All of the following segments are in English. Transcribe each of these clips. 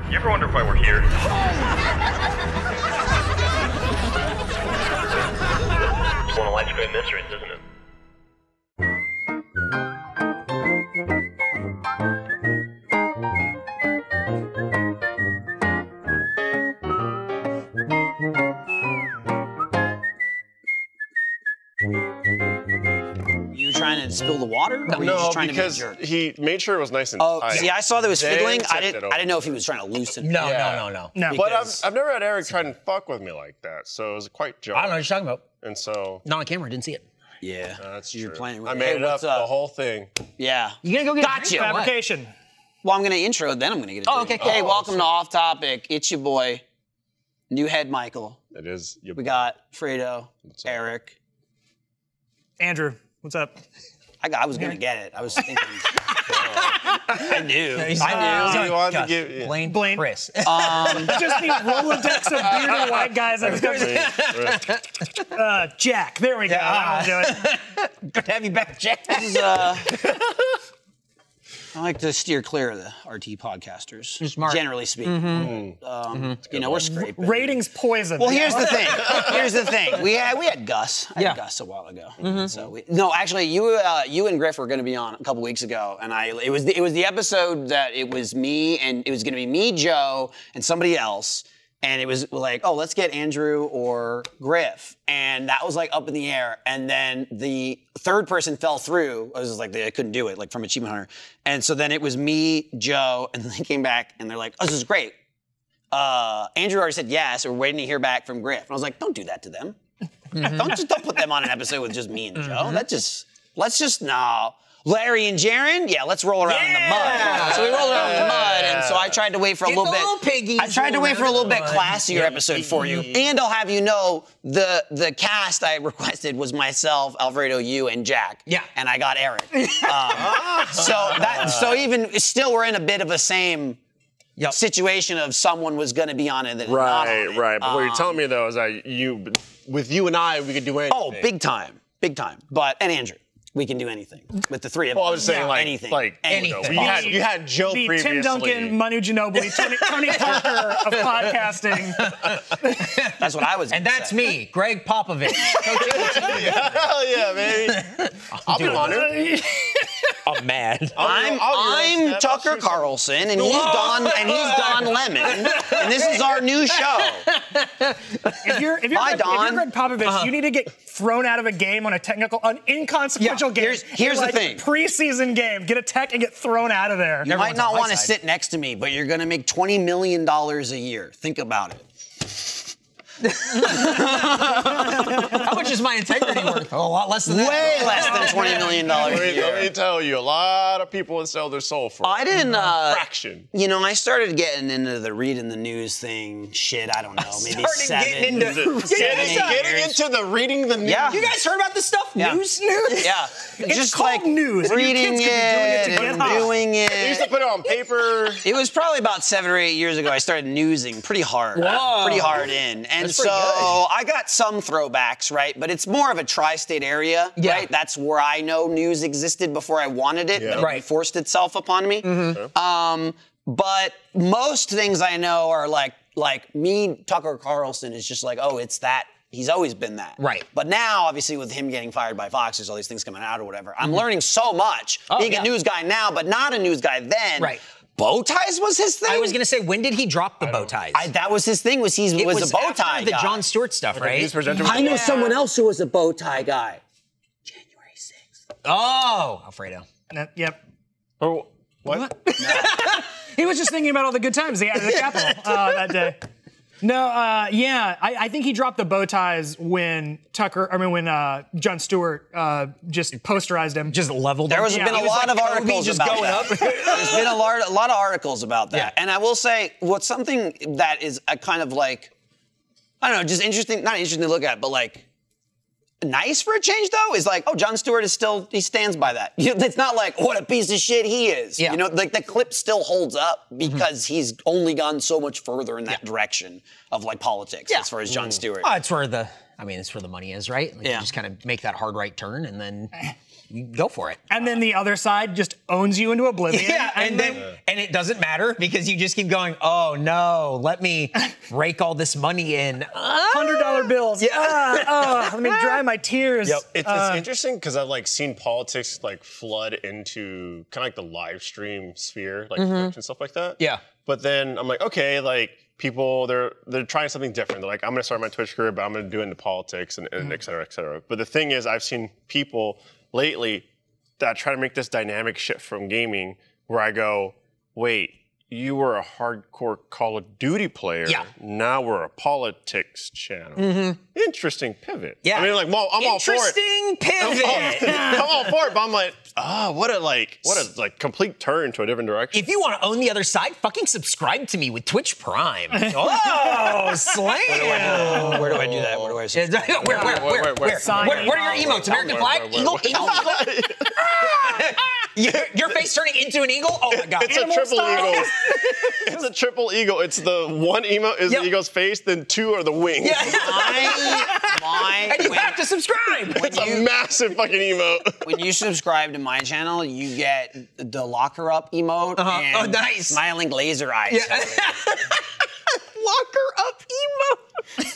You ever wonder why we're here? It's one of life's great mysteries, isn't it? You trying to spill the water? Or were you just trying because to be a jerk? he made sure it was nice and Oh, tight. see, I saw there was Then fiddling. I tipped it over. didn't know if he was trying to loosen. No. No. But I've never had Eric try and fuck with me like that, so it was quite jarring. I don't know what you're talking about. And so Not on camera. Didn't see it. Yeah, that's you're true. playing with I it. made Hey, it up, what's the whole thing. Yeah. You gonna go get a Gotcha. drink or what? Fabrication. Well, I'm gonna intro, then I'm gonna get a Oh, drink. okay, Hey, cool. welcome to Off Topic. It's your boy, new head Michael. It is. We got Fredo, Eric. Andrew, what's up? I was gonna get it. I was thinking. I knew. He's you wanted to Gus, give- Blaine, Chris. Just need Rolodex of bearded white guys. I was gonna Jack. There we go. Yeah. That'll do it. Good to have you back, Jack. This is, I like to steer clear of the RT podcasters. You're smart. Generally speaking. You know, we're scraping. Ratings poison. Well, here's the thing. Here's the thing. We had Gus. I had Gus a while ago. So actually, you and Griff were going to be on a couple weeks ago, and it was the episode that it was me and it was going to be me, Joe, and somebody else. And it was like, oh, let's get Andrew or Griff. And that was like up in the air. And then the third person fell through. It was like they couldn't do it, like from Achievement Hunter. And so then it was me, Joe, and then they came back and they're like, oh, this is great. Andrew already said yes, we're waiting to hear back from Griff. And I was like, don't do that to them. Don't put them on an episode with just me and Joe. No. Larry and Jaron, let's roll around in the mud. So we rolled around in the mud, and so I tried to wait for a Get little the bit. little piggies I tried to wait for a little bit around in the mud. classier episode for you, and I'll have you know the cast I requested was myself, Alfredo, you, and Jack. Yeah. And I got Eric. So even still, we're in a bit of a same situation of someone was going to be on it and not on it. Right. But what you're telling me though is that with you and I, we could do anything. Oh, big time. And Andrew. We can do anything with the three of us. Well, I was saying anything. You had Joe The previously. Tim Duncan, Manu Ginobili, Tony Parker of podcasting. That's what I was. And that's me, Greg Popovich. Hell yeah, baby. I'll be on it. I'm mad. I'm Tucker Carlson, and he's Don Lemon, and this is our new show. If you're Greg Popovich, you need to get thrown out of a game on an inconsequential game. Here's the thing. Preseason game. Get a tech and get thrown out of there. You might not want to sit next to me, but you're going to make $20 million a year. Think about it. How much is my integrity worth? A lot less than that. Way less than $20 million a year. Let me tell you, a lot of people would sell their soul for I didn't. a fraction. You know, I started getting into the reading the news thing. Shit, I don't know, maybe Getting into the reading the news. Yeah. You guys heard about this stuff? Yeah. News? Yeah, It's just called like news. and your reading kids could be doing it to it get and high. doing They used to it. put it on paper. It was probably about 7 or 8 years ago I started newsing pretty hard. Whoa. Pretty hard in. And That's pretty so I got some throwbacks, right? But it's more of a tri-state area, right? That's where I know news existed before I wanted it, but it forced itself upon me. But most things I know are like me, Tucker Carlson is just like, oh, it's that. He's always been that. Right. But now, obviously, with him getting fired by Fox, there's all these things coming out or whatever. I'm learning so much being a news guy now, but not a news guy then. Right. Bow ties was his thing? I was going to say, when did he drop the bow ties? That was his thing, was he was a bow tie the guy. Jon Stewart stuff, right? I know someone else who was a bow tie guy. January 6th. Oh, Alfredo. Yep. Oh, what? He was just thinking about all the good times he had at the Capitol that day. No, I think he dropped the bow ties when Jon Stewart just posterized him. Just leveled There him. has been a lot of articles just about going that. up. There's been a lot of articles about that. Yeah. And I will say, what's something that is a kind of like, I don't know, just interesting, not interesting to look at, but like, nice for a change though, is like, oh, Jon Stewart is still, he stands by that. It's not like, what a piece of shit he is. Yeah. You know, like the clip still holds up because he's only gone so much further in that direction of like politics as far as Jon Stewart. Oh, it's where the money is, right? Like, Yeah. You just kind of make that hard right turn and then you go for it. And then the other side just owns you into oblivion. Yeah, and it doesn't matter because you just keep going, oh no, let me rake all this money in. $100 bills. Yeah. Let me dry my tears. Yep. It's interesting because I've like seen politics like flood into kind of like the live stream sphere, like Twitch and stuff like that. Yeah. But then I'm like, okay, like people, they're trying something different. They're like, I'm gonna start my Twitch career, but I'm gonna do it into politics and et cetera, et cetera. But the thing is, I've seen people lately that try to make this dynamic shift from gaming where I go, wait, you were a hardcore Call of Duty player. Yeah. Now we're a politics channel. Interesting pivot. Yeah. I mean, like, well, I'm all for it. Interesting pivot. I'm all for it, but I'm like, what a complete turn to a different direction. If you want to own the other side, fucking subscribe to me with Twitch Prime. Oh, slam! Where do I do that? Where do I say? Where? Sign What are your emotes? American flag? Eagle? Your face turning into an eagle? Oh my god. It's a triple eagle. It's a triple eagle. It's the one emote is the eagle's face, then two are the wings. And you have to subscribe. It's a massive fucking emote. When you subscribe to my channel, you get the locker up emote and Oh, nice. smiling laser eyes. Yeah. Locker up emote.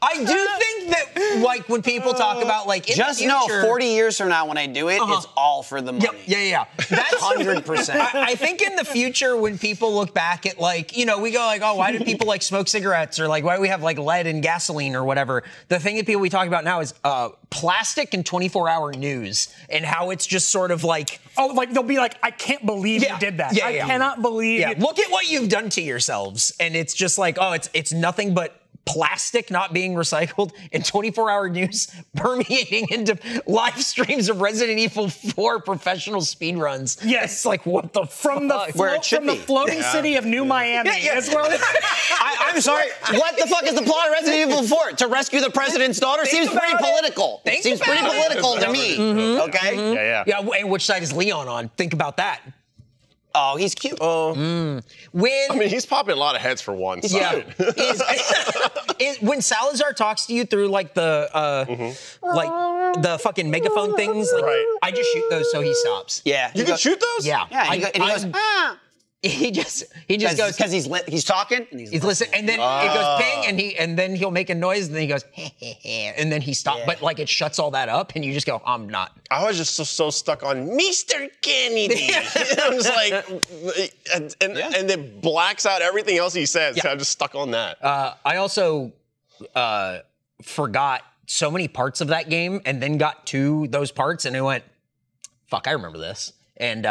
I do think that, like, when people talk about, like, in Just the know, future, 40 years from now when I do it, it's all for the money. Yeah. That's 100%. I think in the future, when people look back at, like, you know, we go like, oh, why do people like smoke cigarettes, or like, why do we have like lead in gasoline or whatever? The thing that people we talk about now is plastic and 24-hour news, and how it's just sort of like, Oh, like they'll be like, I can't believe you did that. I cannot believe you. look at what you've done to yourselves, and it's just like, oh, it's nothing but plastic not being recycled and 24-hour news permeating into live streams of Resident Evil 4 professional speedruns. Yes. It's like, what the From the fuck? Where it should from the be. floating city of New Miami. Is where I'm sorry. What the fuck is the plot of Resident Evil 4? To rescue the president's daughter? Seems pretty political. Think Seems pretty about it. political to me. Okay? Yeah. Yeah, and which side is Leon on? Think about that. Oh, he's cute. When I mean, he's popping a lot of heads for once. Yeah. When Salazar talks to you through like the like the fucking megaphone things, like I just shoot those so he stops. Yeah. You can shoot those? Yeah. Yeah, and he goes, He just goes because he's talking and he's listening, and then it goes ping, and then he'll make a noise, and then he goes and then he stops, but like it shuts all that up, and you just go, I'm not. I was just so stuck on Mr. Kennedy. I'm just like, and it blacks out everything else he says. Yeah. So I'm just stuck on that. I also forgot so many parts of that game, and then got to those parts, and I went, fuck, I remember this, and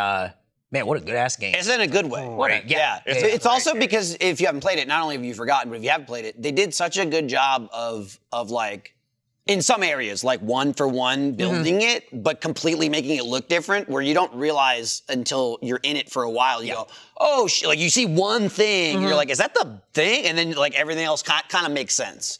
man, what a good ass game. It's in a good way. Yeah. It's also because if you haven't played it, not only have you forgotten, but if you haven't played it, they did such a good job of like, in some areas, like one for one building it, but completely making it look different, where you don't realize until you're in it for a while. You go, oh, like you see one thing, you're like, is that the thing? And then like everything else kind of makes sense.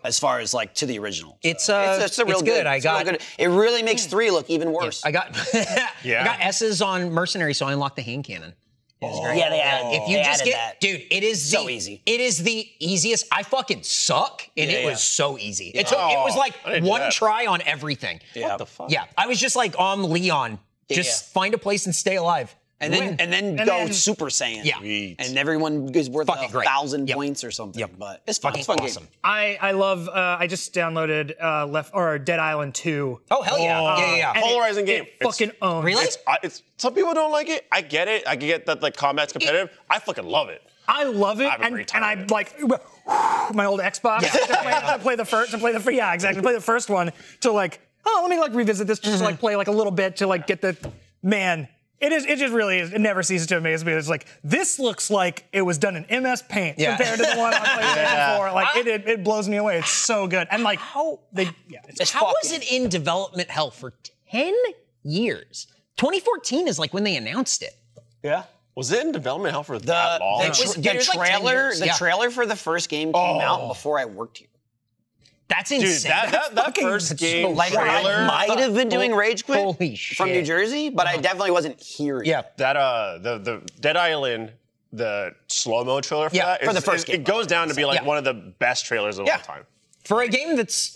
As far as like to the original, it's a real it's good. It really makes 3 look even worse. I got I got S's on Mercenary, so I unlocked the hand cannon. Yeah, they added. If you just get that. dude, it is So easy. It is the easiest. I fucking suck, and it was so easy. It was like didn't do one that. try on everything. Yeah. What the fuck? Yeah, I was just like Leon. Just find a place and stay alive. And then go Super Saiyan. Yeah. And everyone is worth Fucking great. 1,000 points or something. But it's fun. Fucking It's a fun awesome. game. I love. I just downloaded Dead Island 2. Oh hell yeah. Yeah. And Polarizing game. It fucking owns. Really? It's some people don't like it. I get it. I get that the combat's competitive. I fucking love it. I love it, I have a great time and I with it. like my old Xbox to play the first, play the first one to like, let me like revisit this, just to, like play like a little bit to like get the man. It just really is. It never ceases to amaze me. It's like, this looks like it was done in MS Paint compared to the one on PlayStation 4. Like, it blows me away. It's so good. And like, how was it in development hell for 10 years? 2014 is like when they announced it. Yeah. Was it in development hell for that long? The trailer for the first game came out before I worked here. That's Dude, insane. that first game Like, trailer. I might have been doing Rage Quit Holy shit. from New Jersey, but I definitely wasn't here yet. That the Dead Island, the slow-mo trailer for that, for the first game. it goes down to be like one of the best trailers of all time. For a game that's,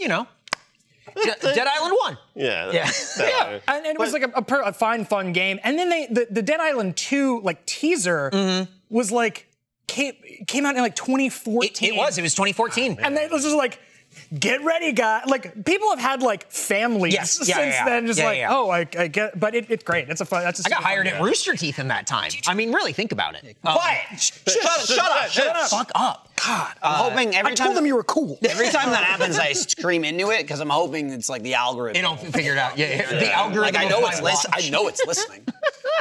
Dead Island 1. Yeah. Yeah. Yeah, and it was like a fine, fun game. And then the Dead Island 2 like teaser was like came out in like 2014. It was 2014. And it was just like, get ready, guys. Like people have had like families since then. Just I get. But it's great. It's a fun. That's a I got hired game. at Rooster Teeth in that time. I mean, really think about it. Quiet. Shut up. Fuck up. God. I'm hoping every I time. told them you were cool. Every time that happens, I scream into it because I'm hoping it's like the algorithm. They don't figure it out. Yeah. The algorithm. Like I know of it's my listening. watch. I know it's listening.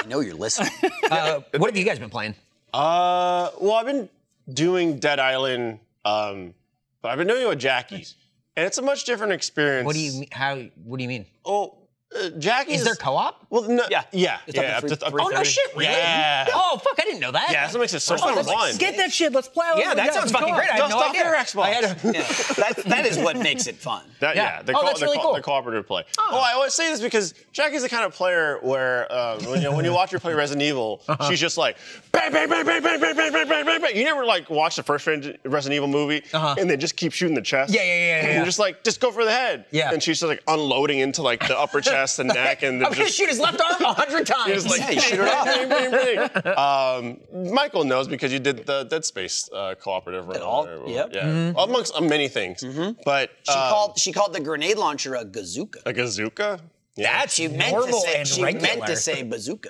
I know you're listening. What have you guys been playing? Well, I've been doing Dead Island, but I've been doing it with Jackie's, and it's a much different experience. What do you mean? What do you mean? Oh, Jackie's. Is there co-op? Well, no, Yeah. yeah. It's up to three- Oh no shit! Really? Yeah. Oh fuck! I didn't know that. Yeah, that makes it so much fun. Get that shit. Let's play. Yeah, that sounds fucking great. I had Dust no off idea. your Xbox. I had a, That is what makes it fun. Yeah. The, Oh, that's really cool. the cooperative play. Oh, I always say this because Jackie's the kind of player where when you watch her play Resident Evil, she's just like bang, bang, bang, bang, bang, bang, bang, bang, bang, bang, bang. You never like watch the first Resident Evil movie and then just keep shooting the chest. Yeah. And you're just like, just go for the head. Yeah. And she's just like unloading into like the upper chest and neck and then I'm gonna just shoot his left arm 100 times. you're just like, Yeah, you shoot her off. bang, bang, bang. Michael knows because you did the Dead Space cooperative. Yep. Yeah. Amongst many things. But She called the grenade launcher a bazooka. a bazooka. Yeah. That's She meant normal to say. and She regular. meant to say bazooka.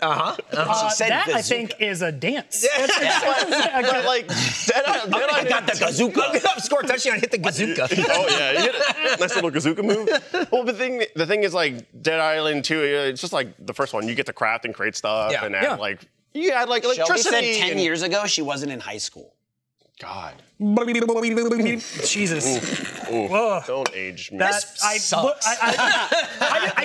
She said That bazooka. I think is a dance. But like Dead Island. I got the bazooka. Score a touchdown, hit the bazooka. Oh yeah, you hit a nice little bazooka move. Well, the thing is like Dead Island 2. It's just like the first one. You get to craft and create stuff Yeah. and add like you add like Shelby electricity. said 10 and- years ago she wasn't in high school. God, Jesus. ooh, don't age me. That I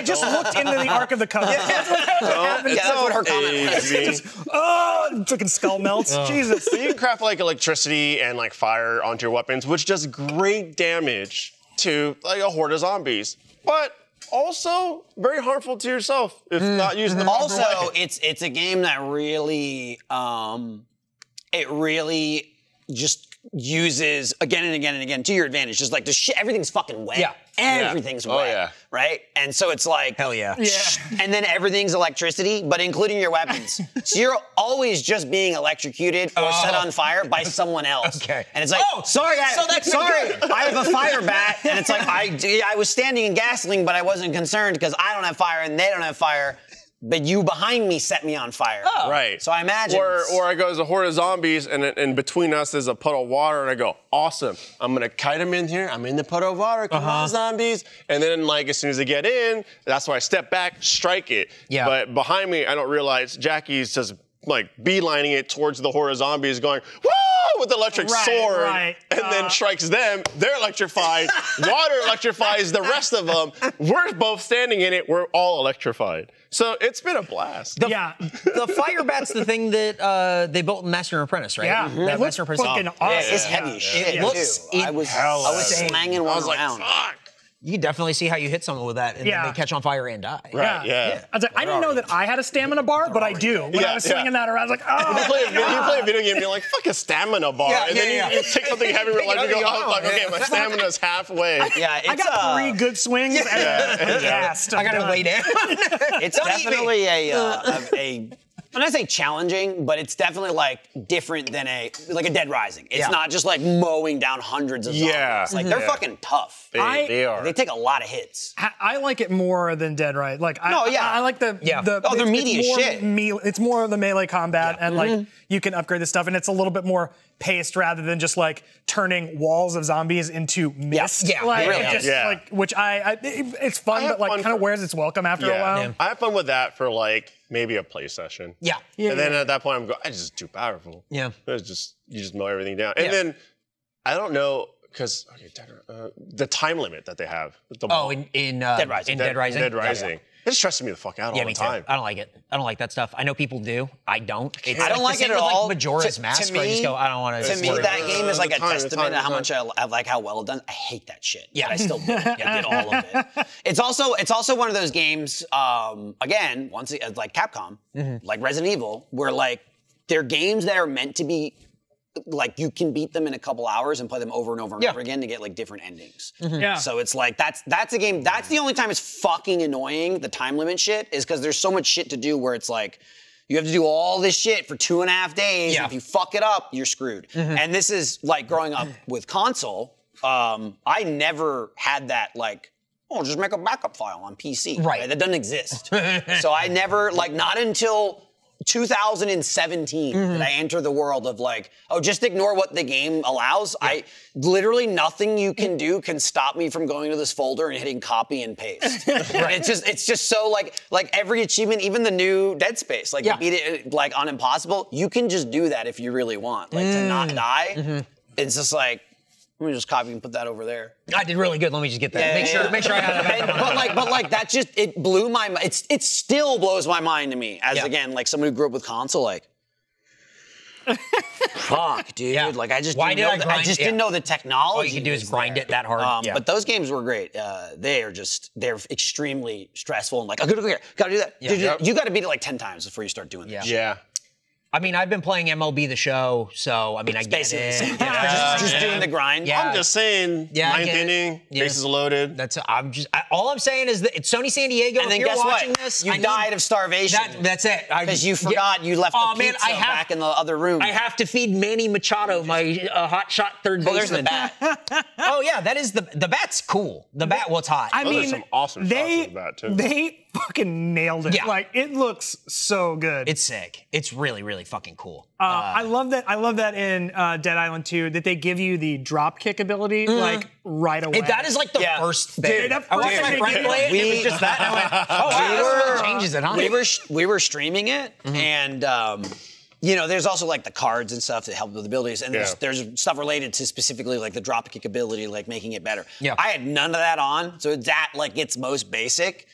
just looked into the Ark of the Covenant. Yeah, that's what her comment was. Age me. Oh, fucking skull melts. Jesus. So you can craft like electricity and like fire onto your weapons, which does great damage to like a horde of zombies, but also very harmful to yourself if not using the proper Also, way. it's a game that really, it really just uses again and again and again to your advantage. Just like the shit, everything's fucking wet. Yeah. Everything's Oh, wet. yeah. Right? And so it's like, Hell yeah. and then everything's electricity, but including your weapons. So you're always just being electrocuted or set on fire by someone else. Okay. And it's like, Oh, sorry, so that's sorry, good. I have a fire bat, and it's like I was standing in gasoline, but I wasn't concerned because I don't have fire and they don't have fire. But you behind me set me on fire. Right. So I imagine. Or I go, there's a horde of zombies, and between us there's a puddle of water, and I go, awesome. I'm gonna kite them in here. I'm in the puddle of water. Come on, zombies. And then, like, as soon as they get in, that's why I step back, strike it. Yeah. But behind me, I don't realize Jackie's just like beelining it towards the horde of zombies, going, woo! With the electric Right, sword, right. and then strikes them. They're electrified. Water electrifies the rest of them. We're both standing in it. We're all electrified. So it's been a blast. Yeah. The fire bat's the thing that they built in Master and Apprentice, right? Yeah. That It looks Master and Apprentice. fucking Yeah, awesome. it's heavy as shit. It looks too. I was insane. slanging I one was like, around. fuck. You can definitely see how you hit someone with that, and Yeah. then they catch on fire and die. Right, yeah. I was like, I didn't know that I had a stamina bar, but I do. When I was swinging that around, I was like, oh. You play a video game, you're like, fuck a stamina bar. Yeah, and yeah, then yeah. you take something heavy in real life, you go, oh, fuck, okay, Yeah. my stamina's halfway. Yeah, it's, I got 3 good swings and gassed. I gotta lay down. It's Don't eat me. definitely a when I say challenging, but it's definitely like different than a Dead Rising. It's Yeah. not just like mowing down hundreds of zombies. Yeah. Like they're fucking tough. They are. They take a lot of hits. I like it more than Dead Rising. Like, No, yeah. I like the Yeah. the Oh, they're it's meaty as more shit. It's more of the melee combat, and like you can upgrade the stuff, and it's a little bit more paced rather than just like turning walls of zombies into mist. Yeah, like, it really it just, is. Yeah. like which it's fun, have but like fun kind of for- wears its welcome after a Yeah. while. Yeah. I have fun with that for like maybe a play session. Yeah. And then at that point, I'm going, I just too powerful. Yeah. It's just, you just mow everything down. And Yeah. then, I don't know, because the time limit that they have. Oh, in Dead Rising. In Dead Rising. Dead Rising. It's stressing me the fuck out Yeah, all me the too. time. I don't like it. I don't like that stuff. I know people do. I don't. It's I don't the like it same at with, all. Like Majora's To Mask. me- I just go, I don't want To me, worry that about it. game is like a the time, testament to how much I like how well done. I hate that shit. Yeah. But I still do it. I did all of it. It's also one of those games. Again, like Capcom, like Resident Evil, where like they're games that are meant to be like you can beat them in a couple hours and play them over and over and over again to get like different endings. Yeah. So it's like that's a game. That's the only time it's fucking annoying. The time limit shit is because there's so much shit to do where it's like you have to do all this shit for 2.5 days. Yeah. If you fuck it up, you're screwed. And this is like growing up with console. I never had that like. Oh, just make a backup file on PC. Right. That doesn't exist. So I never, like, not until 2017 did I enter the world of like, oh, just ignore what the game allows. I literally nothing you can do can stop me from going to this folder and hitting copy and paste. It's just so like every achievement, even the new Dead Space, like you beat it like on impossible, you can just do that if you really want. Like to not die. It's just like, let me just copy and put that over there. I did really good. Let me just get that. Make sure I had that. But like that just it blew my mind. It still blows my mind to me as again like someone who grew up with console. Like, fuck, dude. Yeah. Like I just Why didn't did know I grind- didn't know the technology. All you can do is was grind there. it that hard. But those games were great. They're extremely stressful and like, I gotta go here, gotta do that. Dude, you gotta beat it like 10 times before you start doing that. Yeah. I mean, I've been playing MLB The Show, so I mean, I get Basically the same it. thing. Just doing the grind. Yeah. I'm just saying, Yeah, I ninth get it. inning, Yeah. bases loaded. All I'm saying is that it's Sony San Diego. And if then you're guess watching what? this, You died of starvation. That's it. Because you forgot you left the pizza back in the other room. I have to feed Manny Machado, my hot shot third Well, there's baseman. the bat. Oh yeah, that is the bat's cool. The bat, what's hot. I Those are mean, some awesome shots they of the bat, too. they fucking nailed it. Yeah. Like it looks so good. It's sick. It's really, really fucking cool. I love that. I love that in Dead Island 2 that they give you the drop kick ability like right away. That is like the first thing. Dude, that I watched first my thing friend they play it. did. It was just that. And I went, oh wow, this changes it, huh? We were streaming it, and you know, there's also like the cards and stuff that help with abilities, and there's stuff related to specifically like the drop kick ability, like making it better. Yeah. I had none of that on, so it's at like its most basic,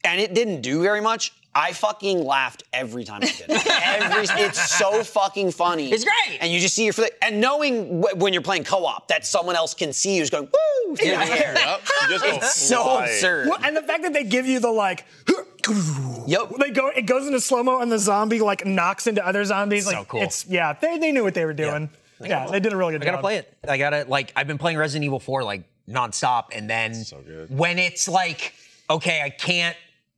and it didn't do very much. I fucking laughed every time I did it. It's so fucking funny. It's great. And you just see your and knowing when you're playing co-op that someone else can see you is going woo through the air. Yep. You just go It's so fly. absurd. Well, and the fact that they give you the like, Yep. it goes into slow mo and the zombie like knocks into other zombies. So like cool. They knew what they were doing. Yeah, they did a really good I job. gotta play it. I gotta I've been playing Resident Evil 4 like nonstop, and then when it's like, okay, I can't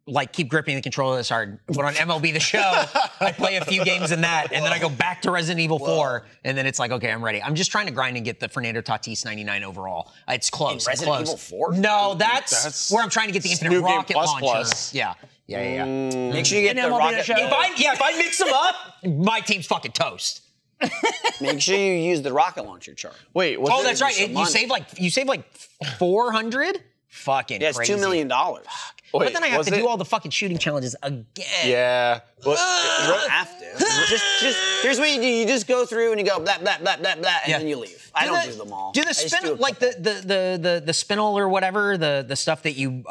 like keep gripping the controller this hard. But on MLB The Show, I play a few games in that, and then I go back to Resident Evil 4, and then it's like, okay, I'm ready. I'm just trying to grind and get the Fernando Tatis 99 overall. It's close. In Resident close. Evil 4? No, that's where I'm trying to get the Infinite New Game Rocket Plus launcher. Plus. Yeah. Make sure you get And the MLB rocket. Show. If I mix them up, my team's fucking toast. Make sure you use the rocket launcher chart. Wait, what's Oh, that's right. some You money. save like 400. Fucking Yeah, it's crazy. $2 million. But then I have to do all the fucking shooting challenges again. Yeah. Well, You don't have to. just here's what you do. You just go through and you go blah blah blah blah blah, and then you leave. I don't do them all. Do the I just spin do a like couple. the spinel or whatever, the stuff that you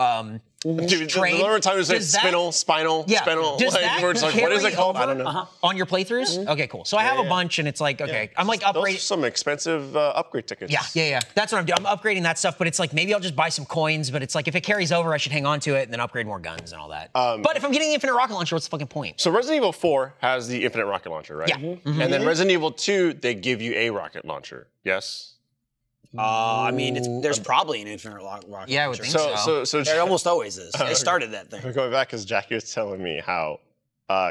dude, trade. the other time you say Does that- spinal, spinal, Yeah. spinal. Does Like, that we're just like, what is it carry called? I over don't know. on your playthroughs? Okay, cool. So I have a bunch, and it's like, okay, I'm like Those are upgrading. some expensive upgrade tickets. Yeah. That's what I'm doing. I'm upgrading that stuff, but it's like maybe I'll just buy some coins. But it's like if it carries over, I should hang on to it and then upgrade more guns and all that. But if I'm getting the Infinite Rocket Launcher, what's the fucking point? So Resident Evil 4 has the infinite rocket launcher, right? Yeah. And then Resident Evil 2, they give you a rocket launcher. Yes? I mean, there's probably an infinite rocket. Yeah, I would launcher. think So There almost always is. They started that thing. I'm going back because Jackie was telling me how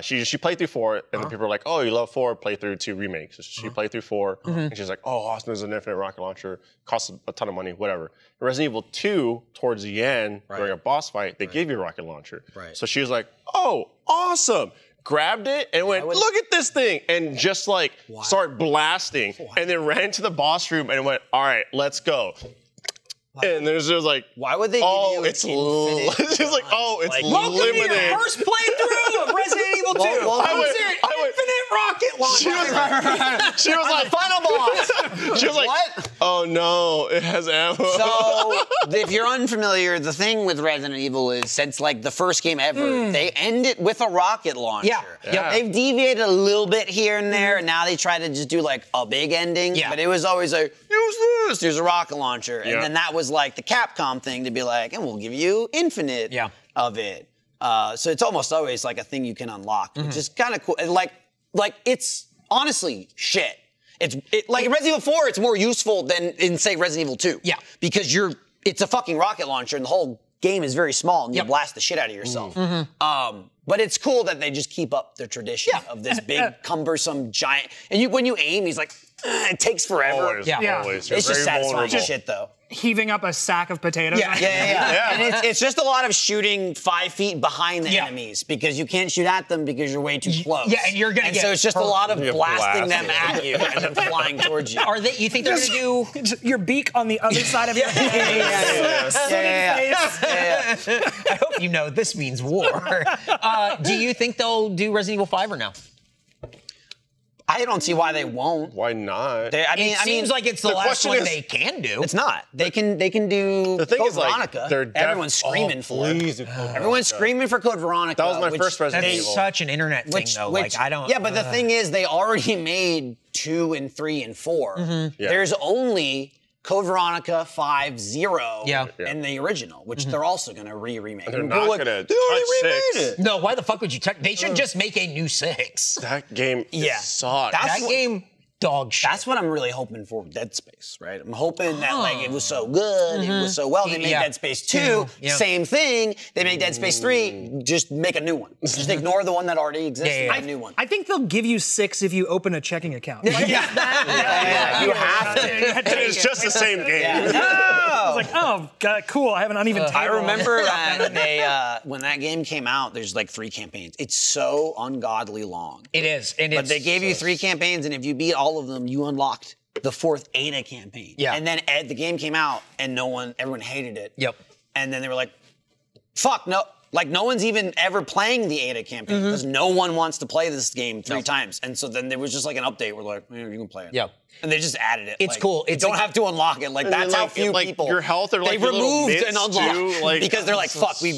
she played through 4, and then people were like, "Oh, you love 4? Play through 2 remakes." So she played through 4, and she's like, "Oh, awesome! There's an infinite rocket launcher. Costs a ton of money, whatever." Resident Evil 2, towards the end, during a boss fight, they give you a rocket launcher. Right. So she was like, "Oh, awesome!" Grabbed it and went, "Look at this thing!" and just like start blasting, and then ran to the boss room and went, "All right, let's go." And there's just like, Why would they oh, give you it's an infinite she's like, oh, it's Like, Welcome to your limited. first playthrough of Resident Evil 2. Well, I went- Infinite Rocket Launcher. She was like, final boss. she was like, What? oh no, it has ammo. So, if you're unfamiliar, the thing with Resident Evil is since like the first game ever, they end it with a rocket launcher. Yeah. They've deviated a little bit here and there, and now they try to just do like a big ending. Yeah. But it was always like, use this. There's a rocket launcher, and Yeah. then that was like the Capcom thing to be like, and we'll give you infinite of it. So it's almost always like a thing you can unlock, which is kind of cool. And like it's honestly shit. like in Resident Evil 4, it's more useful than in say Resident Evil 2. Yeah. Because it's a fucking rocket launcher and the whole game is very small and you blast the shit out of yourself. But it's cool that they just keep up the tradition of this big, cumbersome giant. And when you aim, he's like, it takes forever. Always. It's just satisfying shit, though. Heaving up a sack of potatoes. Yeah. And it's just a lot of shooting 5 feet behind the enemies because you can't shoot at them because you're way too close. Yeah, and you're gonna get so it's just a lot of You blasting blast them at you and then flying towards you. Are they? You think they're gonna do? Your beak on the other side of your head. I hope you know this means war. Do you think they'll do Resident Evil 5 or no? I don't see why they won't. Why not? It seems like it's the last question one is- they can do. It's not. They can do The thing Code is, like, Veronica. they're Everyone's screaming for it. Please do Code Veronica. Everyone's screaming for Code Veronica. That was my first Resident That's Evil. such an internet thing, though. Like I don't. Yeah, but the thing is, they already made 2 and 3 and 4. Yeah. There's only Code Veronica 5.0 Yeah. and the original, which they're also going to remake. They're And not people are gonna they already touch remade 6. it. No, why the fuck would you touch? They should just make a new 6. That game sucks. That's That game, dog shit. That's what I'm really hoping for with Dead Space, right? I'm hoping that like it was so good, it was so well. They made Yeah. Dead Space 2, Yeah. same thing. They made Dead Space 3, just make a new one. Just ignore the one that already exists and make a new one. I think they'll give you 6 if you open a checking account. Like, You have to. It's just the same game. I was like, oh, God, cool. I have an uneven table. I remember that they when that game came out, there's like 3 campaigns. It's so ungodly long. It is, and But they gave you 3 campaigns, and if you beat all of them, you unlocked the 4th Ada campaign. Yeah. And then the game came out, and everyone hated it. Yep. And then they were like, fuck, no. Like, no one's even ever playing the Ada campaign because no one wants to play this game 3 times. And so then there was just like an update where like, you can play it. Yeah. And they just added it. It's like, cool. You don't have to unlock it. Like, And that's then, how like, few like, people. your health or, like, they your little removed bits and unlocked too, like, because they're like, so fuck, we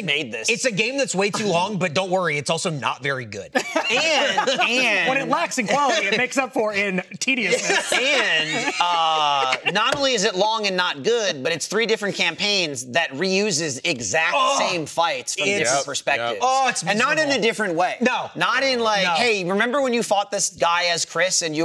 made this. It's a game that's way too long, but don't worry, it's also not very good. and When it lacks in quality, it makes up for in tediousness. And not only is it long and not good, but it's 3 different campaigns that reuses exact same fights from different perspectives. Oh, it's and not in a miserable. different way. No. Not in like, No. hey, remember when you fought this guy as Chris and he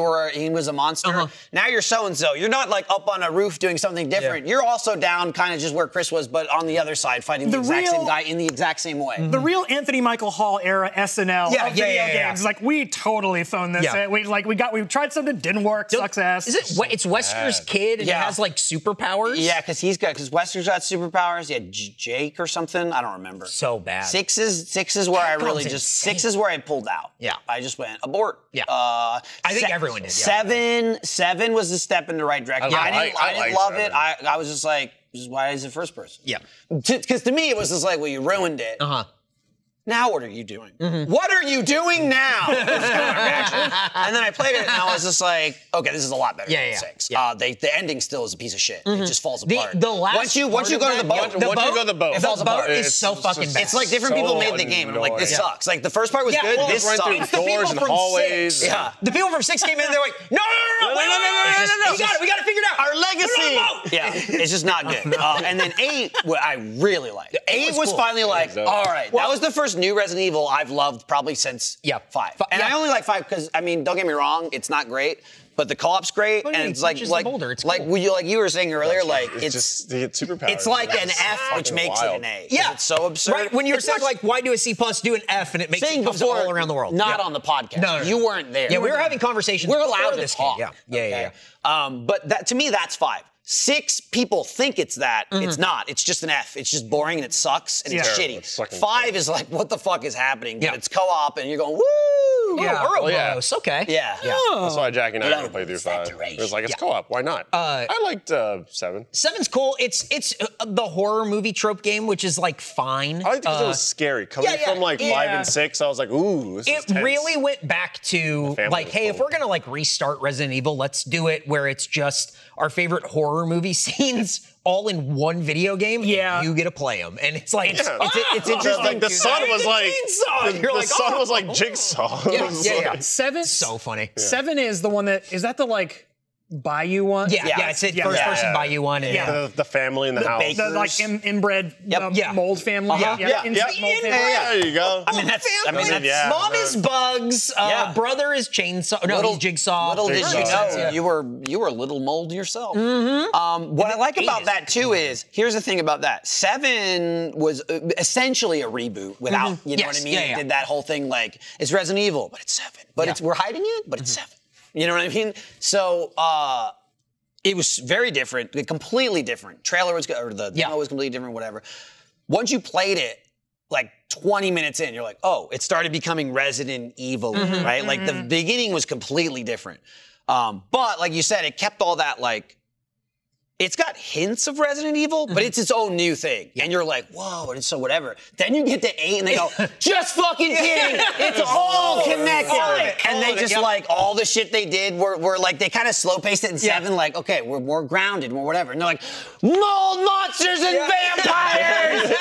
was a monster? Now you're so-and-so. You're not like up on a roof doing something different. Yeah. You're also down kind of just where Chris was, but on the other side fighting the exact same guy in the exact same way. The real Anthony Michael Hall era SNL of video games. Like, we totally phoned this in. We tried something, didn't work, sucks ass. Is it? It's Wesker's kid, and it Yeah. has like superpowers. Yeah, because Wester's got superpowers. He had Jake or something. I don't remember. So bad. 6 is where I really Capcom's just insane. 6 is where I pulled out. Yeah. I just went abort. Yeah. I think everyone did, yeah. 7 was a step in the right direction. Yeah, I didn't liked love 7. it. I was just like, why is it first person? Yeah. Because to me it was just like, well, you ruined it. Now what are you doing? What are you doing now? Was kind of my reaction. And then I played it and I was just like, okay, this is a lot better than 6. Yeah. The ending still is a piece of shit. It just falls apart. The last once you part go of to the that- boat, Once you go to the boat, it falls The boat apart. is so fucking bad. It's like different So people made the game, and I'm like, this annoying. sucks. Like the first part was good. well, This Run through sucks. the people doors and from hallways. 6. Yeah. The people from 6 came in and they're like, no, wait, we got it figured out. Our legacy. Yeah, it's just not good. And then 8, I really liked. 8 was cool. finally like, dope. all right. That was the first new Resident Evil I've loved probably since 5. And I only like 5 because, I mean, don't get me wrong, it's not great. But the co-op's great, What do you and mean? it's like Punches the boulder. It's like cool. you were saying earlier, like It's just they get superpowers. it's like an It's F, which fucking makes it wild. an A. Yeah. It's so absurd. Right when you were It's saying, much- like, why do a C+, do an F, and it makes saying it comes before all around the world. Not Yeah. on the podcast. No. You weren't there. Yeah, we were having conversations. We're before allowed to this talk. game. Yeah. But that to me, that's 5. 6 people think it's that. It's not. It's just an F. It's just boring and it sucks and it's Terrible. shitty. It's fucking 5 is like, what the fuck is happening? Yeah. But it's co-op and you're going, woo! Yeah, Ouroboros. yeah. Okay. Yeah. That's why Jack and I didn't play through 5. Saturation. It was like, it's co-op. Why not? I liked 7. 7's cool. It's the horror movie trope game, which is like fine. I liked it because it was scary. Coming yeah, from like 5 yeah. and 6, I was like, ooh, this is It tense. really went back to family like, was hey, if cool. we're gonna like restart Resident Evil, let's do it where it's just our favorite horror movie scenes all in one video game. Yeah. And you get to play them, and it's like Yeah. It's interesting. Like the sun was like chainsaw. You're the like, sun oh. was like Jigsaw. Yeah, It was yeah, yeah. like- 7? So funny. 7 is the one that, is that the like, Bayou one. Yeah, it's first person Bayou one. And Yeah. The family in the house. bakers. The like inbred mold family. Insect mold family. There you go. I mean, that's yeah. Mom is Bugs. Brother is Chainsaw. No, he's Jigsaw. Little did you know, you were a little mold yourself. What I like about that too is, here's the thing about that. 7 was essentially a reboot without, you know what I mean? It did that whole thing like, it's Resident Evil, but it's 7. But we're hiding it, but it's 7. You know what I mean? So it was very different, completely different. Trailer was, or the demo was completely different, whatever. Once you played it, like 20 minutes in, you're like, oh, it started becoming Resident Evil, right? Like the beginning was completely different. But like you said, it kept all that like, it's got hints of Resident Evil, but it's its own new thing. And you're like, whoa, and so whatever. Then you get to 8 and they go, just fucking kidding. It's all connected. And they just like, all the shit they did were like, they kind of slow paced it in 7, like, okay, we're more grounded, more whatever. And they're like, mold monsters and vampires.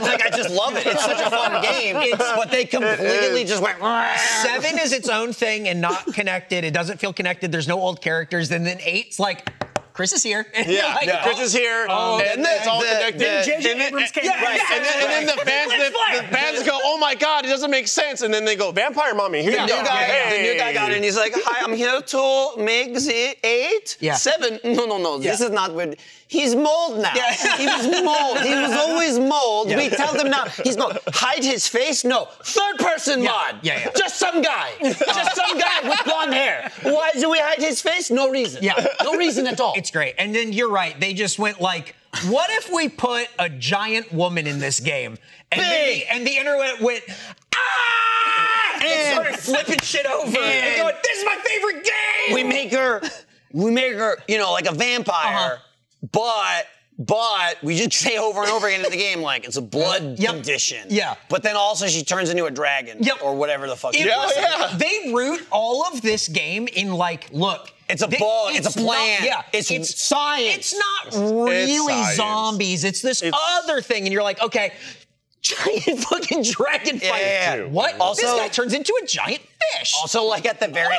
Like, I just love it. It's such a fun game. But they completely just went, 7 is its own thing and not connected. It doesn't feel connected. There's no old characters. And then 8's like, Chris is here. Chris is here. And it's all connected. J.J. Abrams came Right. And then the fans go, oh my God, it doesn't make sense. And then they go, Vampire Mommy, here you go. The new guy got it and he's like, hi, I'm here to make the 8, 7. No. This is not good. He's mold now. He was mold. He was always mold. We tell them now he's mold. Hide his face? No. Third person mod. Just some guy. Just some guy with blonde hair. Why do we hide his face? No reason. No reason at all. It's great. And then you're right. They just went like, what if we put a giant woman in this game? And the internet went, ah! And started flipping shit over. And going, this is my favorite game! We make her, you know, like a vampire. But we just say over and over again in the game, like, it's a blood condition. But then also she turns into a dragon. Or whatever the fuck. They root all of this game in, like, look. It's a bug. It's a plan. It's science. It's not really zombies. It's this other thing. And you're like, okay, giant fucking dragon fighter. What? Also, this guy turns into a giant fish. Also, like at the very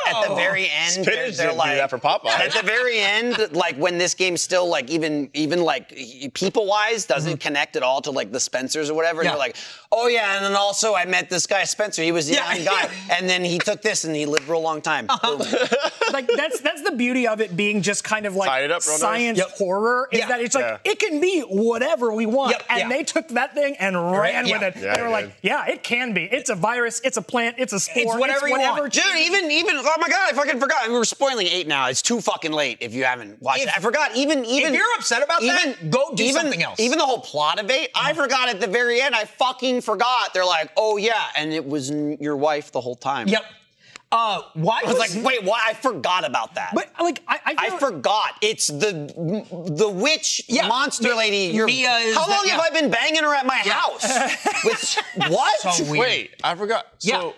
end, they're like, do that for Popeye. At the very end, like when this game still like even like people wise doesn't connect at all to like the Spencers or whatever. And you're like, oh yeah, and then also I met this guy Spencer. He was the young guy, and then he took this and he lived for a long time. Like that's the beauty of it being just kind of like science horror is that it's like it can be whatever we want, and they took that thing and ran with it. They were like, it can be. It's a virus. It's a plant. It's a spore. It's whatever you want. Dude, even oh my God, I fucking forgot. I mean, we're spoiling 8 now. It's too fucking late if you haven't watched it. I forgot. Even if you're upset about that, go do something else. Even the whole plot of 8, I forgot at the very end. I fucking forgot. They're like, oh yeah, and it was your wife the whole time. Why I was like, wait, why? I forgot about that. But like, I forgot. It's the witch monster lady. How long have I been banging her at my house? What? So weird. Wait, I forgot. So,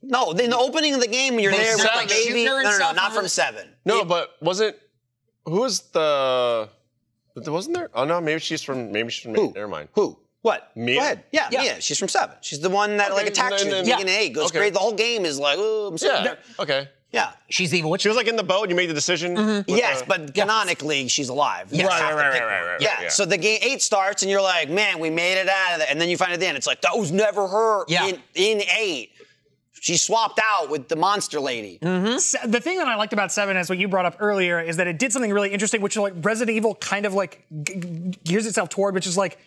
no, in the opening of the game when you're there with the baby. No, not from 7. No, but wasn't who was the? Wasn't there? Oh no, maybe she's from 8. Never mind. Who? What? Mia? Go ahead. Yeah, Mia. She's from 7. She's the one that like attacks you at the beginning of 8. Goes crazy. The whole game is like, oh, I'm sorry. Okay. Yeah. She's the evil witch. She was like in the boat. You made the decision. Yes, but canonically, she's alive. Yes. Right. Yeah. So the game 8 starts, and you're like, man, we made it out of there. And then you find at the end, it's like that was never her in 8. She swapped out with the monster lady. The thing that I liked about 7 is what you brought up earlier is that it did something really interesting, which is like Resident Evil kind of like gears itself toward, which is like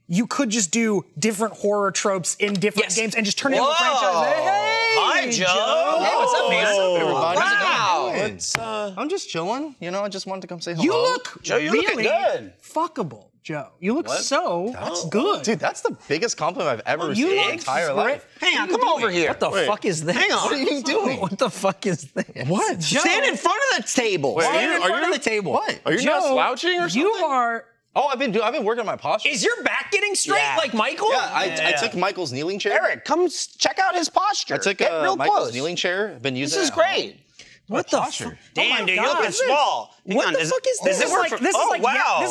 you could just do different horror tropes in different games and just turn it into a franchise. Hey, hi, Joe. Hey, what's up, man? Everybody. Wow. I'm just chilling. You know, I just wanted to come say hello. You look Joe, you really good. Fuckable, Joe. You look so good. Dude, that's the biggest compliment I've ever received in my entire life. Hang on, come over here. What the fuck is this? Hang on. What are you doing? What the fuck is this? What? Joe, Stand in front of the table. Wait, Stand in front of the table. What? Are you Joe, not slouching or something? You are. Oh, I've been working on my posture. Is your back getting straight like Michael? Yeah, I took Michael's kneeling chair. Eric, come check out his posture. I took Get real Michael's close. kneeling chair. I've been using This is it at home. great. What the posture? fuck? Damn, dude, God. you're looking small. What the fuck is this? Does it work for- This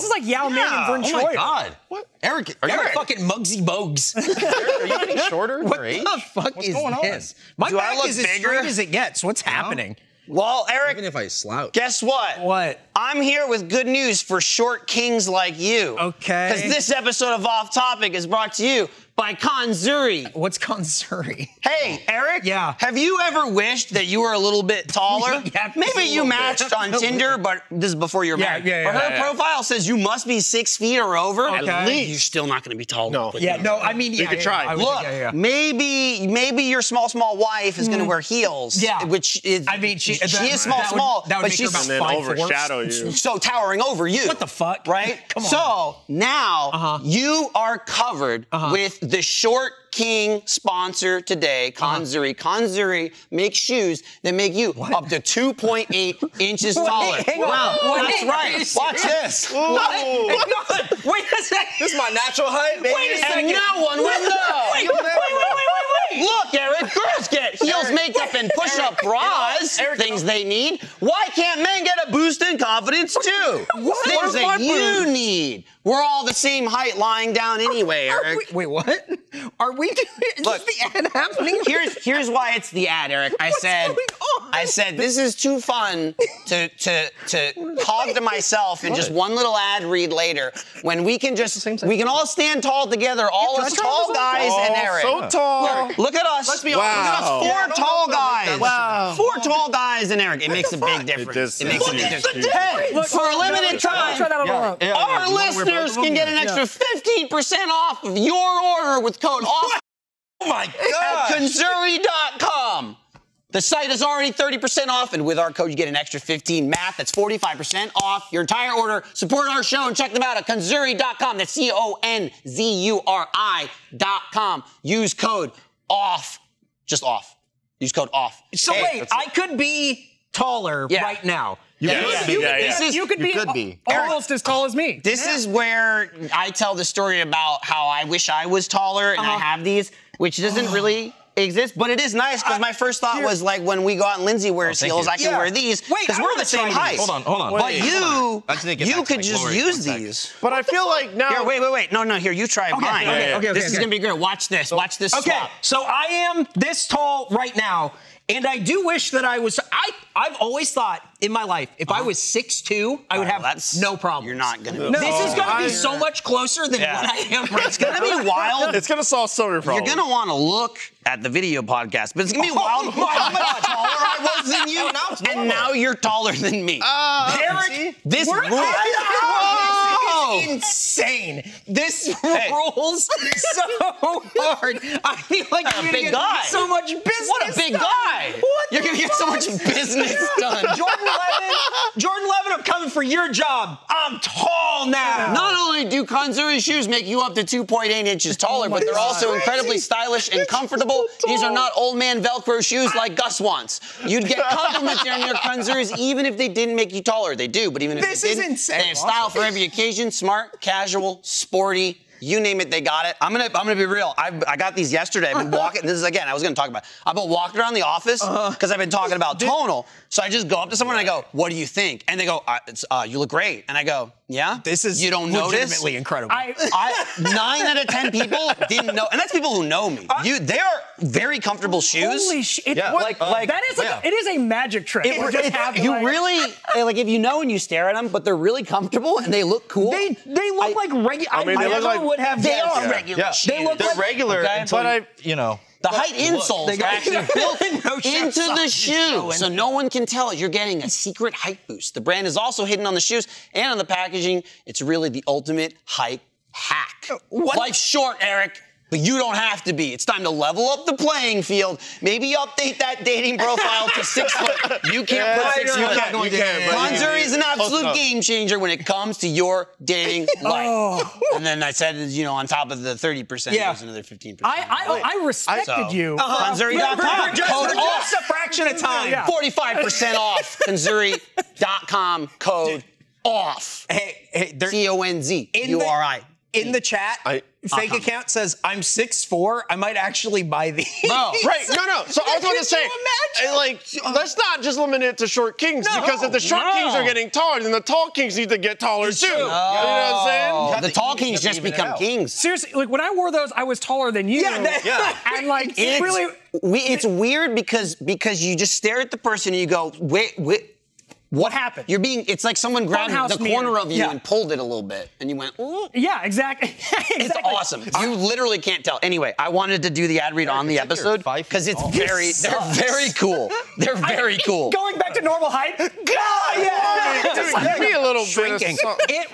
is like Yao Ming and Vern Oh Troyer. my God. What? Eric, are you You're a fucking Muggsy Bogues. are you getting shorter for age? What the fuck What's is going on? this? My Do I back look is as bigger? straight as it gets. What's happening? Well, Eric, Even if I slouch. guess what? What? I'm here with good news for short kings like you. Okay. Because this episode of Off Topic is brought to you by Kanzuri. What's Consuri? Hey, Eric. Yeah. Have you ever wished that you were a little bit taller? Yeah, Maybe you a little matched on Tinder, but this is before you're married. yeah, But her yeah. profile says you must be 6 feet or over. Okay. At least. You're still not going to be taller. No. but Yeah, no, I mean, yeah. could try. I would Look, think, yeah. maybe your small wife is going to wear heels. Yeah. Which is, I mean, she is small, that would- that would but make her she's about And then 5'4". overshadow you. so towering over you. What the fuck? Right? Come on. So now you are covered with the Short King sponsor today, Kanzuri. Kanzuri makes shoes that make you up to 2.8 inches taller. hang on. Wow, Wait, that's right. Watch this. Hang on. Wait a second. This is my natural height, baby. Wait a second. And no one will know. Wait. Look, Eric, girls get heels, makeup, and push-up bras, things they need. Why can't men get a boost in confidence too? Things that you need. We're all the same height lying down anyway, Eric. Wait, what? Are we doing? Is Look, this the ad happening? Here's why it's the ad, Eric. I said this is too fun to hog to myself in just one little ad read later when we can all stand tall together, all us tall guys and Eric. So tall. Look at us. Let's be honest. Look at us, four tall guys. Wow. Four tall guys and Eric. It makes a big difference. It makes a big difference. Hey, for a limited time, Try that on the road. our listeners can get an extra 15% off of your order with code OFF Oh my at god. Kanzuri.com. The site is already 30% off, and with our code, you get an extra 15. Math, that's 45% off your entire order. Support our show and check them out at Kanzuri.com. That's CONZURI.com. Use code OFF. Just OFF. Use code OFF. So Hey, wait, I could be taller Yeah. right now. You Yeah, could yeah, be. yeah, yeah. This is- You could be, almost as tall as me. This is where I tell the story about how I wish I was taller, and I have these, which doesn't really exist, but it is nice because my first thought was like when we go out and Lindsay wears thank heels, you. I can Yeah. wear these Wait, because I we're wanna the same try height. these. Hold on. But Wait, hold on. I just need to get you back to could my just glory use for a second. these. But I feel like now. Here, wait. No, here, you try mine. okay, This is gonna be good. Watch this. Watch this Okay, swap. so I am this tall right now, and I do wish that I was. I've always thought in my life, if I was 6'2", I would have no problem. You're not gonna. This is going to be so much closer than Yeah. what I am right It's gonna be wild. It's gonna solve so many You're problems. gonna want to look at the video podcast, but it's gonna be wild how much taller I was than you, and now you're taller than me. Derek, This we're- rules. Whoa! This is insane. This rules so hard. I feel like What a you're big gonna guy. get so much business. What a big done. guy! What You're gonna get so much business done. Jordan Levin, I'm coming for your job. I'm tall now. Not only do Kanzuri shoes make you up to 2.8 inches taller, but they're also incredibly stylish and comfortable. These are not old man Velcro shoes like Gus wants. You'd get compliments on your Kanzuris even if they didn't make you taller. They do, but even if This they is didn't, insane. they have style for every occasion. Smart, casual, sporty. You name it, they got it. I'm gonna be real. I got these yesterday. I've been walking. This is again. I was gonna talk about. I've been walking around the office because I've been talking about tonal. So I just go up to someone and I go, "What do you think?" And they go, "You look great." And I go, "Yeah." This is you don't notice. legitimately incredible. 9 out of 10 people didn't know, and that's people who know me. They are very comfortable shoes. Holy shit! Yeah, Like like, that is like it is a magic trick. It just have You like, really like if you know and you stare at them, but they're really comfortable and they look cool. they look like regular. I mean, they never look like- would have They guessed. are regular Yeah. shoes. They look They're like regular Okay, until but The height insoles are actually built No into shirts the off, shoe, showing. so no one can tell you're getting a secret height boost. The brand is also hidden on the shoes and on the packaging. It's really the ultimate height hack. What? Life's short, Eric. But you don't have to be. It's time to level up the playing field. Maybe update that dating profile to 6 foot. You can't put 6 you foot. can't, you can't, but Kanzuri is an close absolute enough. game changer when it comes to your dating life. And then I said, on top of the 30%, Yeah. there's another 15%. I respected So- you. Kanzuri.com. For Code just off. a fraction of time. Yeah. 45% off. Kanzuri.com. Code off. Hey, CONZURI. in the chat, fake account says, I'm 6'4". I might actually buy these. Bro, Right, no. So I was going to say, like, let's not just limit it to short kings, because if the short kings are getting taller, then the tall kings need to get taller too. You know what I'm saying? The tall kings just become kings. Seriously, like when I wore those, I was taller than you. And like, It's weird because you just stare at the person and you go, wait. What happened? It's like someone grabbed Funhouse the corner mirror. of you and pulled it a little bit, and you went, ooh. Yeah, exactly. It's awesome. You literally can't tell. Anyway, I wanted to do the ad read on the episode because they're very cool. They're very cool. Going back to normal height. God, yeah. Give me a little Shrinking. bit of something.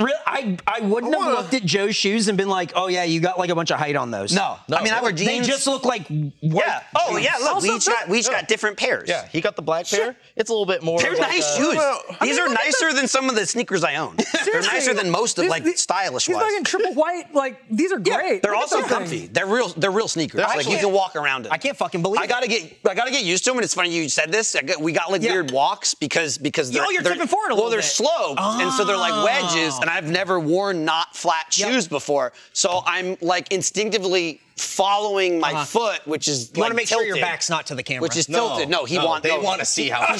I wouldn't have looked at Joe's shoes and been like, oh yeah, you got like a bunch of height on those. No. I mean, I wear jeans. They just look like white Yeah. Oh, jeans. yeah. Look, we each got different pairs. Yeah, he got the black pair. It's a little bit more. They're like nice shoes. These are nicer than some of the sneakers I own. They're nicer than most of stylish These ones. fucking triple white, like these are great. They're also comfy. They're real sneakers. Like you can walk around in. I can't fucking believe I gotta get used to them, and it's funny you said this. We got like weird walks because they're you're tripping forward a little they're bit. sloped, and so they're like wedges, and I've never worn not flat shoes before, so I'm like instinctively following my foot, which is You want to make tilted, sure your back's not to the camera. which is tilted. No, They want to see how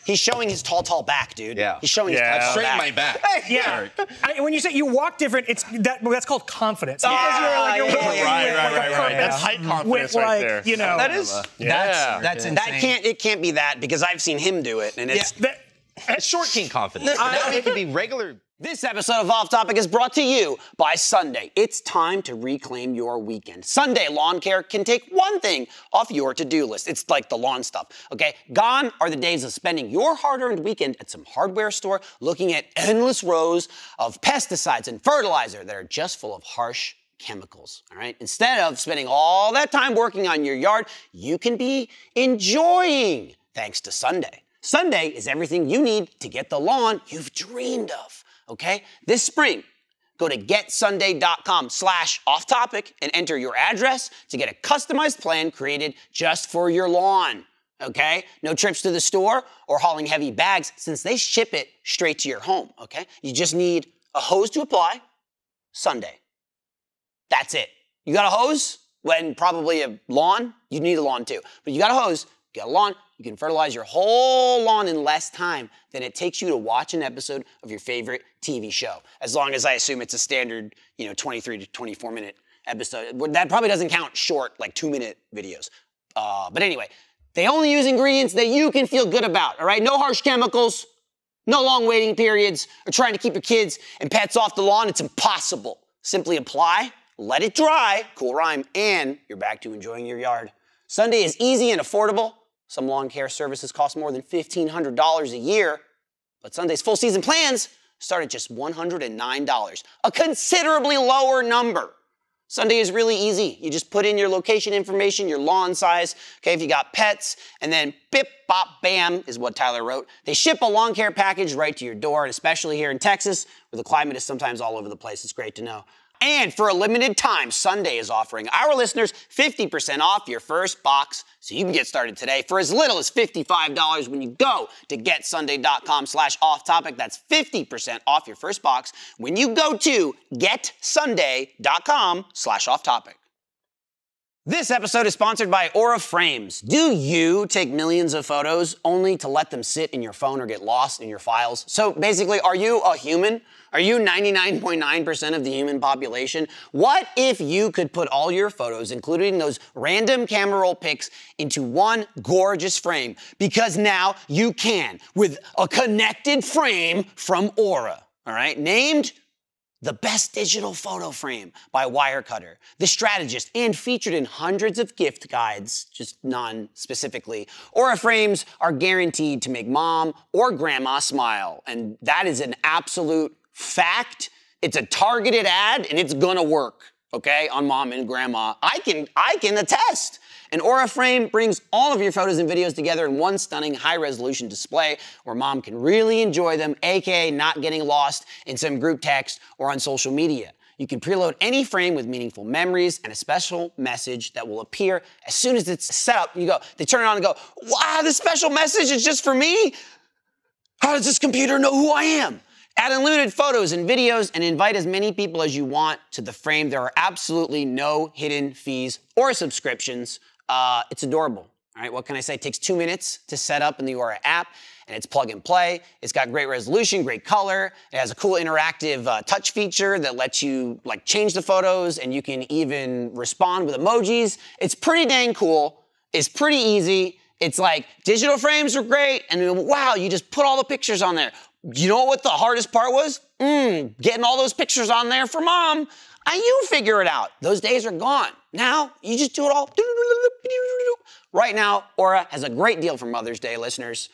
He's showing his tall back, dude. Yeah. He's showing his tall straighten back. my back. Yeah. When you say you walk different, that's called confidence. Because you're walking Right. That's height confidence with right like, there. you know. That is. That's insane. It can't be that because I've seen him do it, and it's. It's short king confidence. Now it can be regular. This episode of Off Topic is brought to you by Sunday. It's time to reclaim your weekend. Sunday Lawn Care can take one thing off your to-do list. It's like the lawn stuff, okay? Gone are the days of spending your hard-earned weekend at some hardware store looking at endless rows of pesticides and fertilizer that are just full of harsh chemicals, all right? Instead of spending all that time working on your yard, you can be enjoying thanks to Sunday. Sunday is everything you need to get the lawn you've dreamed of. Okay? This spring, go to getsunday.com/offtopic and enter your address to get a customized plan created just for your lawn. Okay? No trips to the store or hauling heavy bags since they ship it straight to your home. Okay? You just need a hose to apply. Sunday. That's it. You got a hose? When probably a lawn, you need a lawn too. But you got a hose, you got a lawn, you can fertilize your whole lawn in less time than it takes you to watch an episode of your favorite TV show. As long as I assume it's a standard, 23 to 24 minute episode. That probably doesn't count short, like 2-minute videos. But anyway, they only use ingredients that you can feel good about, all right? No harsh chemicals, no long waiting periods, or trying to keep your kids and pets off the lawn. It's impossible. Simply apply, let it dry, cool rhyme, and you're back to enjoying your yard. Sunday is easy and affordable. Some lawn care services cost more than $1,500 a year, but Sunday's full season plans start at just $109, a considerably lower number. Sunday is really easy. You just put in your location information, your lawn size, okay, if you got pets, and then bip, bop, bam is what Tyler wrote. They ship a lawn care package right to your door, and especially here in Texas, where the climate is sometimes all over the place. It's great to know. And for a limited time, Sunday is offering our listeners 50% off your first box, so you can get started today for as little as $55 when you go to getsunday.com/offtopic. That's 50% off your first box when you go to getsunday.com/offtopic. This episode is sponsored by Aura Frames. Do you take millions of photos only to let them sit in your phone or get lost in your files? So basically, are you a human? Are you 99.9% of the human population? What if you could put all your photos, including those random camera roll pics, into one gorgeous frame? Because now you can with a connected frame from Aura, all right? Named the best digital photo frame by Wirecutter, The Strategist, and featured in hundreds of gift guides, just none specifically. Aura frames are guaranteed to make mom or grandma smile, and that is an absolute fact. It's a targeted ad, and it's gonna work, okay, on mom and grandma. I can attest. An Aura frame brings all of your photos and videos together in one stunning high-resolution display where mom can really enjoy them, aka not getting lost in some group text or on social media. You can preload any frame with meaningful memories and a special message that will appear as soon as it's set up. They turn it on and go, wow, this special message is just for me? How does this computer know who I am? Add unlimited photos and videos and invite as many people as you want to the frame. There are absolutely no hidden fees or subscriptions. It's adorable. All right, what can I say? It takes 2 minutes to set up in the Aura app, and it's plug and play. It's got great resolution, great color. It has a cool interactive touch feature that lets you like change the photos, and you can even respond with emojis. It's pretty dang cool. It's pretty easy. It's like digital frames are great, and wow, you just put all the pictures on there. You know what the hardest part was? Getting all those pictures on there for mom. You figure it out. Those days are gone. Now, you just do it all. Right now, Aura has a great deal for Mother's Day listeners.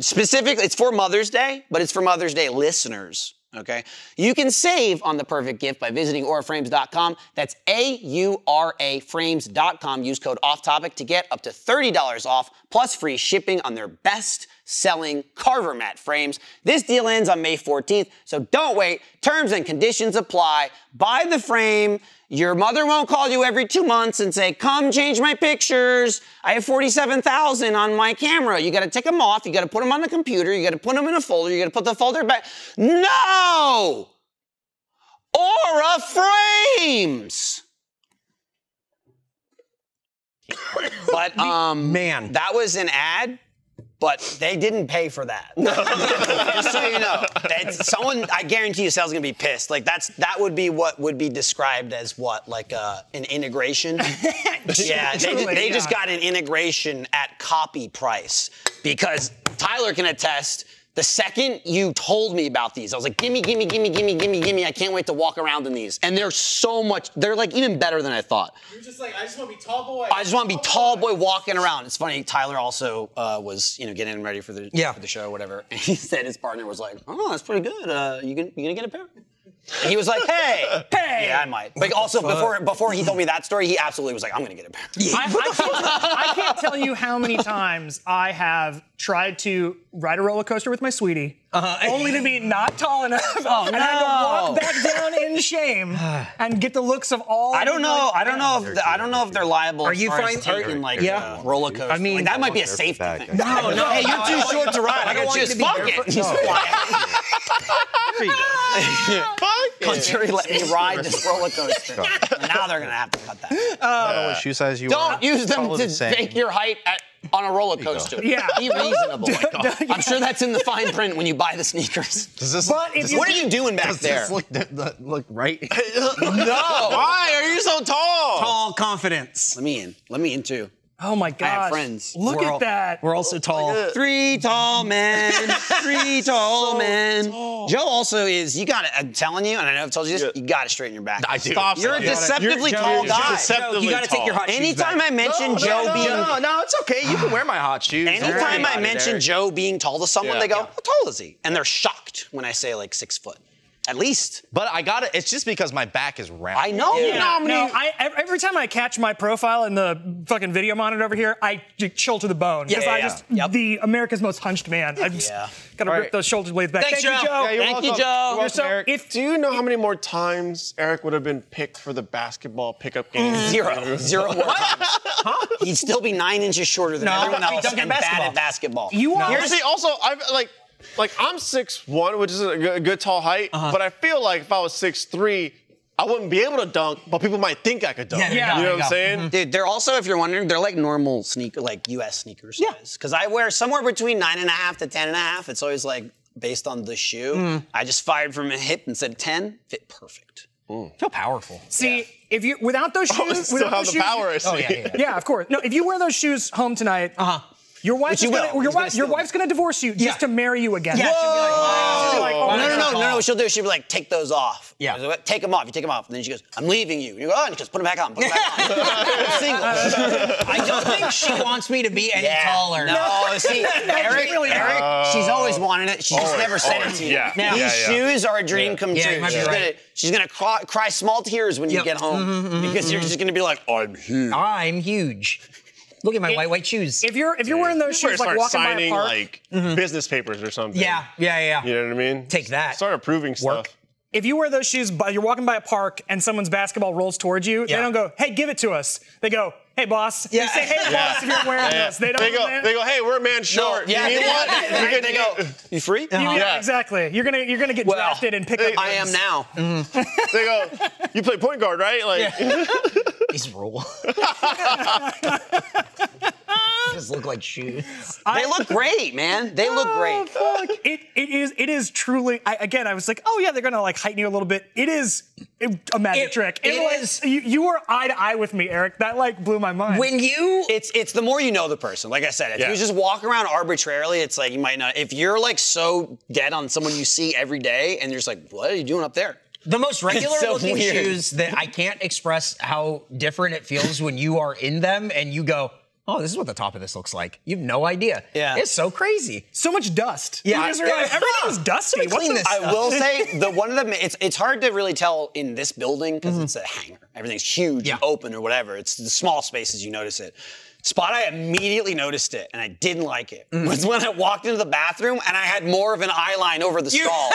Specifically, it's for Mother's Day, but it's for Mother's Day listeners, okay? You can save on the perfect gift by visiting auraframes.com. That's A-U-R-A frames.com. Use code OFFTOPIC to get up to $30 off, plus free shipping on their best-selling Carver Mat frames. This deal ends on May 14th, so don't wait. Terms and conditions apply. Buy the frame. Your mother won't call you every 2 months and say, come change my pictures. I have 47,000 on my camera. You gotta take them off. You gotta put them on the computer. You gotta put them in a folder. You gotta put the folder back. No! Aura Frames! But, Man. that was an ad. But they didn't pay for that. Just so you know, someone, I guarantee you, Sal's gonna be pissed. Like that would be what would be described as what, like an integration. Yeah, they just got an integration at copy price because Tyler can attest. The second you told me about these, I was like, gimme. I can't wait to walk around in these. And they're so much, they're like even better than I thought. You're just like, I just want to be tall boy. I just want to be tall boy walking around. It's funny, Tyler also was, getting ready for the show or whatever. And he said his partner was like, oh, that's pretty good. You gonna get a pair? And he was like, hey. Yeah, I might. But also, before he told me that story, he absolutely was like, I'm gonna get a pair. I can't tell you how many times I have tried to ride a roller coaster with my sweetie, only to be not tall enough, and I had to walk back down in shame and get the looks of all. I don't know if they're liable. Are you fine? Taking roller coaster? I mean, like, that might be a safety thing. No. Hey, you're too short to ride. I got you. Fuck it. Just fly. Country let me ride this roller coaster. Now they're gonna have to cut that. What shoe size you Don't are. use them Follow to the same. fake your height on a roller coaster. Yeah. Be reasonable. I'm sure that's in the fine print when you buy the sneakers. Does this, But if you What are you doing back does there? this look right? No. Why are you so tall? Tall confidence. Let me in too. Oh my gosh. have friends. Look at that. We're also tall. 3 tall men, 3 tall men. Joe also is, I'm telling you, and I know I've told you this, you gotta straighten your back. I do. Stop You're a saying that. deceptively You're tall guy. deceptively You gotta take your tall. hot shoes Anytime back. I mention Joe being... No, it's okay. You can wear my hot shoes. Anytime I mention Joe being tall to someone, Yeah. they go, how tall is he? And they're shocked when I say like 6 foot. At least. But I got it. It's just because my back is round. I know. You know how many... No, every time I catch my profile in the fucking video monitor over here, I chill to the bone. Because the America's Most Hunched Man. I just gotta rip those shoulder blades back. Thanks, Thank you, Joe. Joe. Yeah, Thank you, Joe. You're welcome, Eric. Do you know how many more times Eric would have been picked for the basketball pickup game? Zero more times. He'd still be 9 inches shorter than everyone else don't get and bad basketball. at basketball. You are. Here's the also I've like I'm 6'1", which is a good tall height, but I feel like if I was 6'3", I wouldn't be able to dunk, but people might think I could dunk. Yeah, you know there what you I'm go. saying? Dude, they're also, if you're wondering, they're like normal sneaker, like U.S. sneakers size. Because I wear somewhere between 9.5 to 10.5. It's always like based on the shoe. I just fired from a hip and said 10. Fit perfect. Feel powerful. See, if you without those shoes, Still without have those the shoes, power, I see. yeah, of course. No, if you wear those shoes home tonight, your wife's you gonna, will. your, He's gonna wife, your steal wife's gonna divorce you just to marry you again. Yeah, she'll be like, oh, No. What she'll do is she'll be like, take those off. Yeah. I go, take them off. You take them off. And then she goes, I'm leaving you. And you go, oh, and she goes, put them back on. Put them back on. I'm single. I don't think she wants me to be any taller. No, see, Eric, she's always wanted it. She just never said it to you. Yeah. These Yeah. shoes are a dream come Yeah, true. you might be She's gonna cry small tears when you get home because you're just gonna be like, I'm huge. I'm huge. Look at my white shoes. If you're wearing those You better shoes like start walking by a signing park, like business papers or something. Yeah. You know what I mean? Take that. Start approving stuff. if you wear those shoes, but you're walking by a park and someone's basketball rolls towards you, they don't go, hey, give it to us. They go, hey boss. Yeah. They say, hey boss, if you're wearing this. They don't. They go, hey, we're a man short. yeah, you need one? right, they go, you free? Yeah, exactly. You're gonna get drafted and pick up. I am now. They go, you play point guard, right? Like, These rule. Just look like shoes. They look great, man. They look great. Fuck. It is truly. I was like, oh yeah, they're gonna like heighten you a little bit. It is a magic trick. It like, is. You were eye to eye with me, Eric. That like blew my mind. When you It's the more you know the person. Like I said, if you just walk around arbitrarily, it's like you might not. If you're like so dead on someone you see every day, and you're just like, what are you doing up there? the most regular so looking weird. shoes that I can't express how different it feels when you are in them and you go, oh, this is what the top of this looks like. You have no idea. Yeah. It's so crazy. so much dust. Yeah. You just realize everything's dusty. Let me clean this I stuff. will say one of the it's hard to really tell in this building because it's a hangar. Everything's huge and open or whatever. It's the small spaces you notice it. Spot I immediately noticed it and I didn't like it was when I walked into the bathroom and I had more of an eye line over the stall.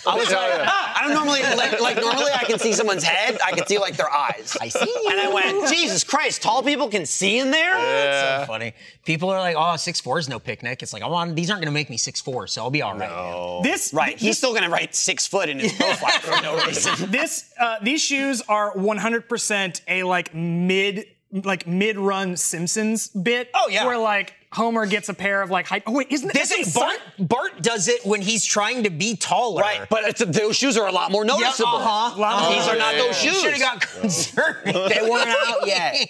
I was like, I don't normally like normally I can see someone's head. I can see like their eyes. I see you. And I went, Jesus Christ, tall people can see in there? It's so funny. People are like, oh, 6'4" is no picnic. It's like, these aren't going to make me 6'4", so I'll be all right. This Right. He's still gonna write 6 foot in his profile for no reason. these shoes are 100% a mid-run Simpsons bit. Oh, yeah. Where like Homer gets a pair of like high. Oh wait, isn't This that is Bart does it when he's trying to be taller. Right, but those shoes are a lot more noticeable. uh-huh. These are not those shoes. Should have got concerned. They weren't out yet.